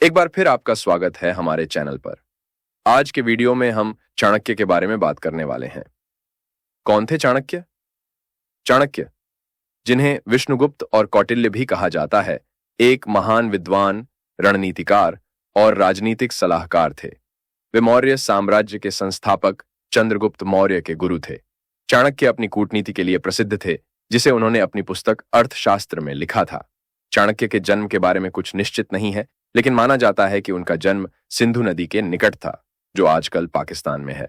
एक बार फिर आपका स्वागत है हमारे चैनल पर। आज के वीडियो में हम चाणक्य के बारे में बात करने वाले हैं। कौन थे चाणक्य? चाणक्य, जिन्हें विष्णुगुप्त और कौटिल्य भी कहा जाता है, एक महान विद्वान, रणनीतिकार और राजनीतिक सलाहकार थे। वे मौर्य साम्राज्य के संस्थापक चंद्रगुप्त मौर्य के गुरु थे। चाणक्य अपनी कूटनीति के लिए प्रसिद्ध थे, जिसे उन्होंने अपनी पुस्तक अर्थशास्त्र में लिखा था। चाणक्य के जन्म के बारे में कुछ निश्चित नहीं है, लेकिन माना जाता है कि उनका जन्म सिंधु नदी के निकट था, जो आजकल पाकिस्तान में है।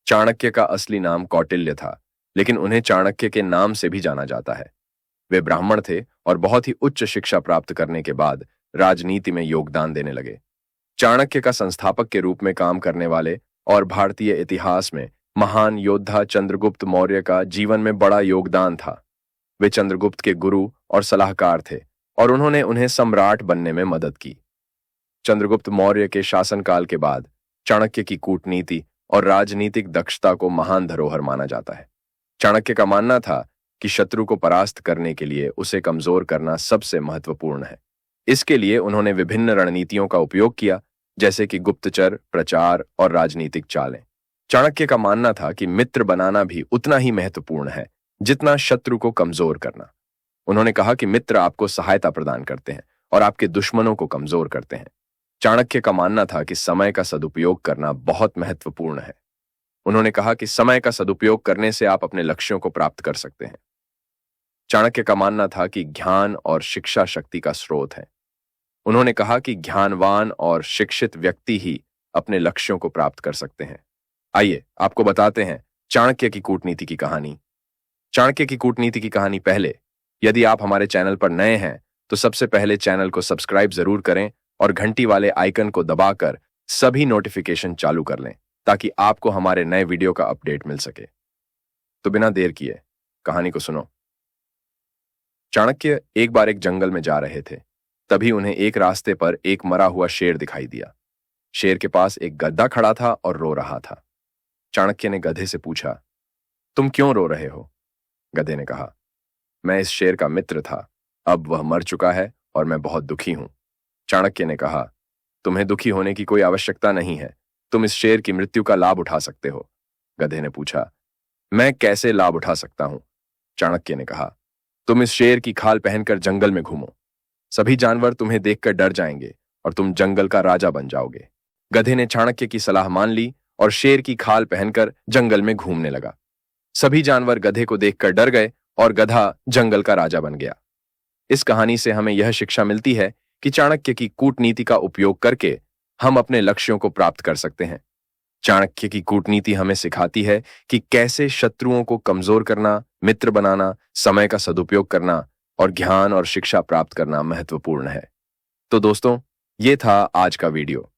चाणक्य का असली नाम कौटिल्य था, लेकिन उन्हें चाणक्य के नाम से भी जाना जाता है। वे ब्राह्मण थे और बहुत ही उच्च शिक्षा प्राप्त करने के बाद राजनीति में योगदान देने लगे। चाणक्य का संस्थापक के रूप में काम करने वाले और भारतीय इतिहास में महान योद्धा चंद्रगुप्त मौर्य का जीवन में बड़ा योगदान था। वे चंद्रगुप्त के गुरु और सलाहकार थे और उन्होंने उन्हें सम्राट बनने में मदद की। चंद्रगुप्त मौर्य के शासनकाल के बाद चाणक्य की कूटनीति और राजनीतिक दक्षता को महान धरोहर माना जाता है। चाणक्य का मानना था कि शत्रु को परास्त करने के लिए उसे कमजोर करना सबसे महत्वपूर्ण है। इसके लिए उन्होंने विभिन्न रणनीतियों का उपयोग किया, जैसे कि गुप्तचर, प्रचार और राजनीतिक चालें। चाणक्य का मानना था कि मित्र बनाना भी उतना ही महत्वपूर्ण है जितना शत्रु को कमजोर करना। उन्होंने कहा कि मित्र आपको सहायता प्रदान करते हैं और आपके दुश्मनों को कमजोर करते हैं। चाणक्य का मानना था कि समय का सदुपयोग करना बहुत महत्वपूर्ण है। उन्होंने कहा कि समय का सदुपयोग करने से आप अपने लक्ष्यों को प्राप्त कर सकते हैं। चाणक्य का मानना था कि ज्ञान और शिक्षा शक्ति का स्रोत है। उन्होंने कहा कि ज्ञानवान और शिक्षित व्यक्ति ही अपने लक्ष्यों को प्राप्त कर सकते हैं। आइए आपको बताते हैं चाणक्य की कूटनीति की कहानी। चाणक्य की कूटनीति की कहानी पहले, यदि आप हमारे चैनल पर नए हैं तो सबसे पहले चैनल को सब्सक्राइब जरूर करें और घंटी वाले आइकन को दबाकर सभी नोटिफिकेशन चालू कर लें, ताकि आपको हमारे नए वीडियो का अपडेट मिल सके। तो बिना देर किए कहानी को सुनो। चाणक्य एक बार एक जंगल में जा रहे थे। तभी उन्हें एक रास्ते पर एक मरा हुआ शेर दिखाई दिया। शेर के पास एक गधा खड़ा था और रो रहा था। चाणक्य ने गधे से पूछा, तुम क्यों रो रहे हो? गधे ने कहा, मैं इस शेर का मित्र था, अब वह मर चुका है और मैं बहुत दुखी हूं। चाणक्य ने कहा, तुम्हें दुखी होने की कोई आवश्यकता नहीं है, तुम इस शेर की मृत्यु का लाभ उठा सकते हो। गधे ने पूछा, मैं कैसे लाभ उठा सकता हूं? चाणक्य ने कहा, तुम इस शेर की खाल पहनकर जंगल में घूमो। सभी जानवर तुम्हें देखकर डर जाएंगे और तुम जंगल का राजा बन जाओगे। गधे ने चाणक्य की सलाह मान ली और शेर की खाल पहनकर जंगल में घूमने लगा। सभी जानवर गधे को देखकर डर गए और गधा जंगल का राजा बन गया। इस कहानी से हमें यह शिक्षा मिलती है कि चाणक्य की कूटनीति का उपयोग करके हम अपने लक्ष्यों को प्राप्त कर सकते हैं। चाणक्य की कूटनीति हमें सिखाती है कि कैसे शत्रुओं को कमजोर करना, मित्र बनाना, समय का सदुपयोग करना और ज्ञान और शिक्षा प्राप्त करना महत्वपूर्ण है। तो दोस्तों, ये था आज का वीडियो।